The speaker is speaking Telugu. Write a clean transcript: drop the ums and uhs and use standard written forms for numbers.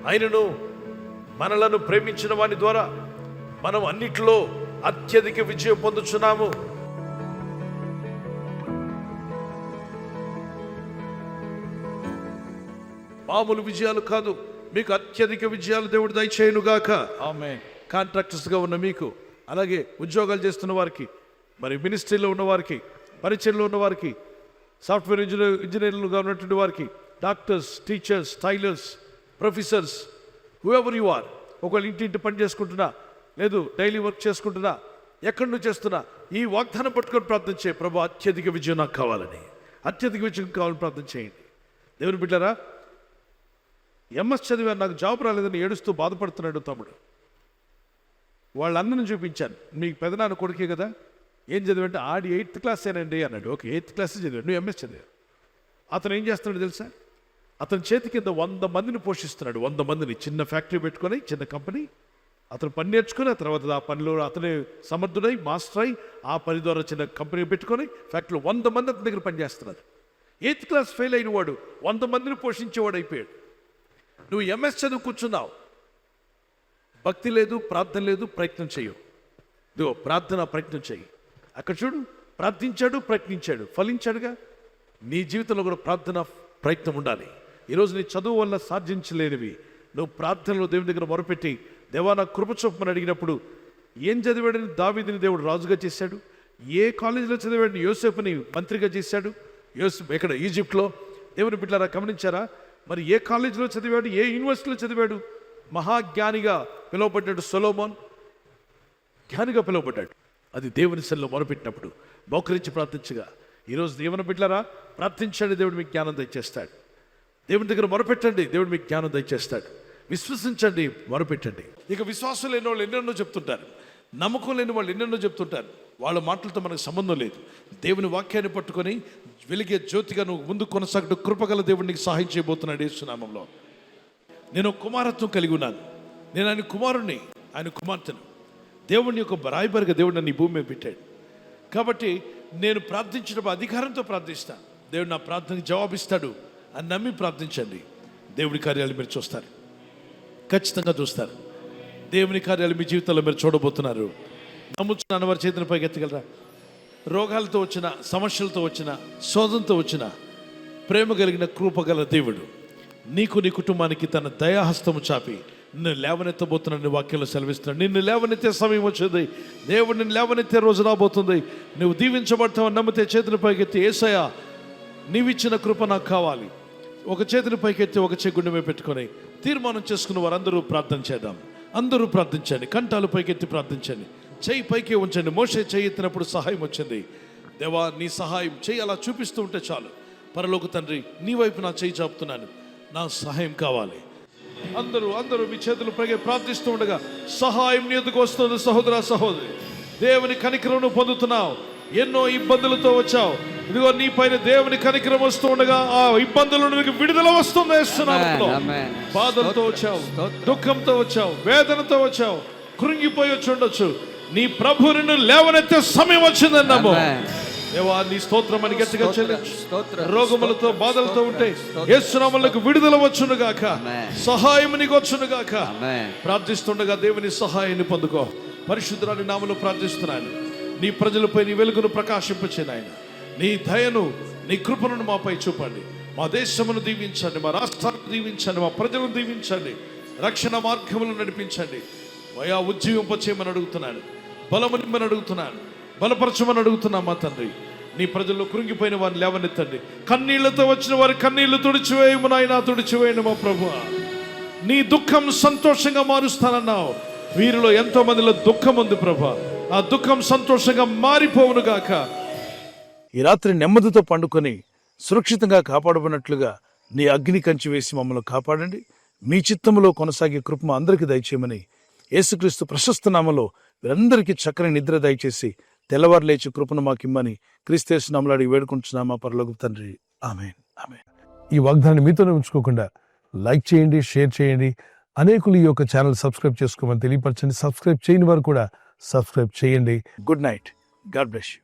ఆయనను మనలను ప్రేమించిన వాని ద్వారా మనం అన్నిటిలో అత్యధిక విజయం పొందుచున్నాము. మామూలు విజయాలు కాదు, మీకు అత్యధిక విజయాలు దేవుడు దయచేయునుగాక. ఆమేన్. కాంట్రాక్టర్స్గా ఉన్న మీకు, అలాగే ఉద్యోగాలు చేస్తున్న వారికి, మరి మినిస్ట్రీలో ఉన్న వారికి, పరిచయంలో ఉన్న వారికి, సాఫ్ట్వేర్ ఇంజనీర్లుగా ఉన్నటువంటి వారికి, doctors, teachers, tailors, professors, whoever you are, ఒకవేళ ఇంటి పని చేసుకుంటున్నా, లేదు డైలీ వర్క్ చేసుకుంటున్నా, ఎక్కడి నుంచి చేస్తున్నా, ఈ వాగ్దానం పట్టుకొని ప్రార్థన చేయ, ప్రభు అత్యధిక విజయం నాకు కావాలని, అత్యధిక విజయం కావాలని ప్రార్థన చేయండి. దేవుని బిడ్డలారా, ఎంఎస్ చదివాను, నాకు జాబ్ రాలేదని ఏడుస్తూ బాధపడుతున్నాడు తమ్ముడు. వాళ్ళ అన్నను చూపించాను, మీకు పెదనాన్న కొడుకే కదా, ఏం చదివంటే ఆడి 8th క్లాస్ ఏనండి అన్నాడు. ఓకే, 8th క్లాస్ చదివాడు, నువ్వు ఎంఎస్ చదివావు. అతను ఏం చేస్తున్నాడు తెలుసా, అతని చేతి కింద 100 మందిని పోషిస్తున్నాడు. 100 మందిని, చిన్న ఫ్యాక్టరీ పెట్టుకొని, చిన్న కంపెనీ. అతను పని నేర్చుకుని, ఆ తర్వాత ఆ పనిలో అతనే సమర్థుడై, మాస్టర్ అయి, ఆ పని ద్వారా చిన్న కంపెనీ పెట్టుకొని ఫ్యాక్టరీలో 100 మంది అతని దగ్గర పనిచేస్తున్నారు. 8th క్లాస్ ఫెయిల్ అయిన వాడు 100 మందిని పోషించేవాడు అయిపోయాడు. నువ్వు ఎంఎస్ చదువు కూర్చున్నావు, భక్తి లేదు, ప్రార్థన లేదు, ప్రయత్నం చేయవు. ఇదిగో ప్రార్థన, ప్రయత్నం చేయి. అక్కడ చూడు, ప్రార్థించాడు, ప్రయత్నించాడు, ఫలించాడుగా. నీ జీవితంలో కూడా ప్రార్థన, ప్రయత్నం ఉండాలి. ఈరోజు నీ చదువు వల్ల సాధించలేనివి నువ్వు ప్రార్థనలో దేవుని దగ్గర మొరపెట్టి, దేవా నాకు కృప చూపమని అడిగినప్పుడు, ఏం చదివాడని దావీదుని దేవుడు రాజుగా చేశాడు, ఏ కాలేజీలో చదివాడని యోసేపుని మంత్రిగా చేశాడు. యోసేపు ఎక్కడ, ఈజిప్ట్లో. దేవుని బిడ్డలారా గమనించారా, మరి ఏ కాలేజీలో చదివాడు, ఏ యూనివర్సిటీలో చదివాడు? మహాజ్ఞానిగా పిలువబడ్డాడు సొలొమోన్, జ్ఞానిగా పిలువబడ్డాడు. అది దేవుని సన్నిధిలో మొరపెట్టినప్పుడు మోకరించి ప్రార్థించగా. ఈరోజు దేవుని బిడ్డలారా, ప్రార్థించండి, దేవుడు మీకు జ్ఞానం దయచేస్తాడు. దేవుని దగ్గర మొరపెట్టండి, దేవుడు మీకు జ్ఞానం దయచేస్తాడు. విశ్వసించండి, మొరపెట్టండి. ఇక విశ్వాసం లేని వాళ్ళు ఎన్నెన్నో చెప్తుంటారు, నమ్మకం లేని వాళ్ళు ఎన్నెన్నో చెప్తుంటారు. వాళ్ళ మాటలతో మనకు సంబంధం లేదు. దేవుని వాక్యాన్ని పట్టుకొని వెలిగే జ్యోతిగా నువ్వు ముందు కొనసాగుతూ కృపగల దేవుడు నీకు సహాయం చేయబోతున్నాడు. యేసు నామములో. నేను కుమారత్వం కలిగి ఉన్నాను, నేను ఆయన కుమారుణ్ణి, ఆయన కుమార్తెను. దేవుడిని ఒక బరాయిబరిగా దేవుడు నన్ను ఈ భూమి మీద పెట్టాడు. కాబట్టి నేను ప్రార్థించినప్పుడు అధికారంతో ప్రార్థిస్తాను. దేవుడు నా ప్రార్థనకి జవాబిస్తాడు అని నమ్మి ప్రార్థించండి. దేవుడి కార్యాలు మీరు చూస్తారు, ఖచ్చితంగా చూస్తారు. దేవుని కార్యాలు మీ జీవితంలో మీరు చూడబోతున్నారు. నమ్ముచున్న వారి చేతిని పైకి ఎత్తగలరా? రోగాలతో వచ్చిన, సమస్యలతో వచ్చిన, శోధంతో వచ్చిన, ప్రేమ కలిగిన కృపగల దేవుడు నీకు, నీ కుటుంబానికి తన దయాహస్తము చాపి నిన్ను లేవనెత్తబోతున్నాడు. వాక్యంలో సెలవిస్తున్నాడు. నిన్ను లేవనెత్తే సమయం వచ్చింది. దేవుడు నిన్ను లేవనెత్తే రోజు రాబోతుంది. నువ్వు దీవించబడతావు నమ్మితే చేతిని పైకెత్తి, యేసయ్యా నీవిచ్చిన కృప నాకు కావాలి. ఒక చేతిని పైకెత్తి, ఒక చేయి గుండె మీద పెట్టుకొని తీర్మానం చేసుకున్న వారందరూ ప్రార్థన చేద్దాం. అందరూ ప్రార్థించండి, కంఠాలు పైకెత్తి ప్రార్థించండి, చెయ్యి పైకి ఉంచండి. మోషే చెయ్యి ఎత్తినప్పుడు సహాయం వచ్చింది. దేవా నీ సహాయం చెయ్యి అలా చూపిస్తూ ఉంటే చాలు. పరలోక తండ్రి, నీ వైపు నా చెయ్యి చాపుతున్నాను, నా సహాయం కావాలి. అందరూ మీ చేతులు పైకి ప్రార్థిస్తూ ఉండగా సహాయం నీ ఎదుగు వస్తుంది. సహోదర సహోదరి, దేవుని కనికరం పొందుతున్నావు. ఎన్నో ఇబ్బందులతో వచ్చావు, ఇదిగో నీ పైన దేవుని కనికరం వస్తూ ఉండగా ఆ ఇబ్బందుల నుండి విడుదల వస్తుంది. బాధలతో వచ్చావు, దుఃఖంతో వచ్చావు, వేదనతో వచ్చావు, కృంగిపోయి వచ్చి ఉండొచ్చు. నీ ప్రభు నిన్ను లేవనెత్తే సమయం వచ్చిందని నమ్ము. దేవా నీ స్తోత్రం అని గట్టిగా చెల్లించు. రోగములతో, బాధలతో ఉంటే యేసు నామములో విడుదల వచ్చును గాక, సహాయం నీకు వచ్చును గాక. ప్రార్థిస్తుండగా దేవుని సహాయాన్ని పొందుకో. పరిశుద్ధుని నామములో ప్రార్థిస్తున్నాను. నీ ప్రజలపై నీ వెలుగును ప్రకాశింపచేయను ఆయన. నీ దయను, నీ కృపను మాపై చూపండి. మా దేశమును దీవించండి, మా రాష్ట్రాన్ని దీవించండి, మా ప్రజలను దీవించండి, రక్షణ మార్గములను నడిపించండి. వయా ఉజ్జీవింపచేయమని అడుగుతున్నాను, బలము నిమ్మని అడుగుతున్నాను, బలపరచమని అడుగుతున్నా. మా తండ్రి, నీ ప్రజల్లో కృంగిపోయిన వారిని లేవనెత్తండి. కన్నీళ్లతో వచ్చిన వారి కన్నీళ్లు తుడిచివేయము నాయనా, తుడిచివేయను మా ప్రభువా. నీ దుఃఖం సంతోషంగా మారుస్తానన్నావు. వీరిలో ఎంతో మందిలో దుఃఖం ఉంది ప్రభా, ఆ దుఃఖం సంతోషంగా మారిపోవును గాక. ఈ రాత్రి నెమ్మదితో పండుకొని సురక్షితంగా కాపాడబడినట్లుగా నీ అగ్ని కంచి వేసి మమ్మల్ని కాపాడండి. మీ చిత్తములో కొనసాగే కృప అందరికీ దయచేయమని యేసుక్రీస్తు ప్రశస్త నామములో వీరందరికీ చక్కని నిద్ర దయచేసి తెల్లవారు లేచి కృపను మాకిమ్మని క్రీస్తు నామములో అడిగి వేడుకుంటున్నామా పరలోక తండ్రి. ఆమేన్, ఆమేన్. ఈ వాగ్దానాన్ని మీతోనే ఉంచుకోకుండా లైక్ చేయండి, షేర్ చేయండి. అనేకులు ఈ యొక్క ఛానల్ సబ్స్క్రైబ్ చేసుకోమని తెలియపరచండి. సబ్స్క్రైబ్ చేయని వారు కూడా సబ్స్క్రైబ్ చేయండి. Good night. God bless you.